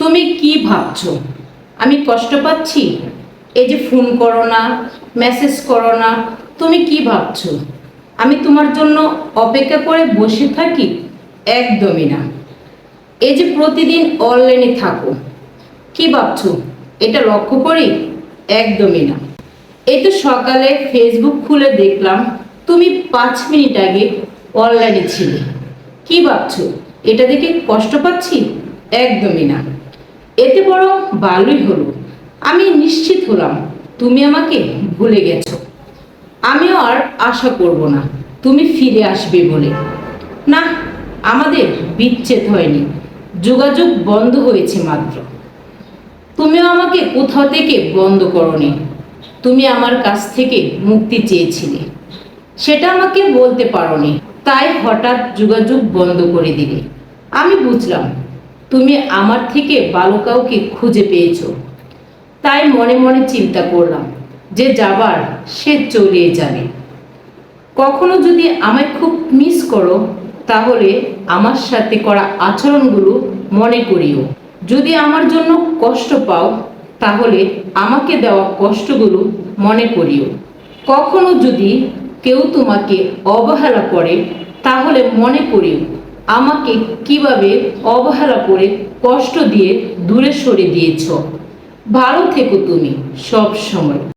তুমি কি ভাবছো আমি কষ্ট পাচ্ছি? এই যে ফোন করো না, মেসেজ করো না, তুমি কি ভাবছো আমি তোমার জন্য অপেক্ষা করে বসে থাকি? একদমই না। এই যে প্রতিদিন অনলাইনে থাকো, কি ভাবছো এটা লক্ষ্য করি? একদমই না। এই তো সকালে ফেসবুক খুলে দেখলাম তুমি 5 মিনিট আগে অনলাইনে ছিলে। কি ভাবছো এটা দেখে কষ্ট পাচ্ছি? একদমই না। এতে বরং ভালোই হলো, আমি নিশ্চিত হলাম তুমি আমাকে ভুলে গেছো। আমিও আর আশা করব না তুমি ফিরে আসবে বলে। না, আমাদের বিচ্ছেদ হয়নি, যোগাযোগ বন্ধ হয়েছে মাত্র। তুমিও আমাকে কোথাও থেকে বন্ধ করনি, তুমি আমার কাছ থেকে মুক্তি চেয়েছিলে, সেটা আমাকে বলতে পারোনি, তাই হঠাৎ যোগাযোগ বন্ধ করে দিলে। আমি বুঝলাম তুমি আমার থেকে ভালো কাউকে খুঁজে পেয়েছো, তাই মনে মনে চিন্তা করলাম যে যাবার সে চলে যাবে। কখনো যদি আমায় খুব মিস করো তাহলে আমার সাথে করা আচরণগুলো মনে করিও। যদি আমার জন্য কষ্ট পাও তাহলে আমাকে দেওয়া কষ্টগুলো মনে করিও। কখনো যদি কেউ তোমাকে অবহেলা করে তাহলে মনে করিও আমাকে কিভাবে অবহেলা করে কষ্ট দিয়ে দূরে সরে দিয়েছ। ভালো থেকো তুমি সব সময়।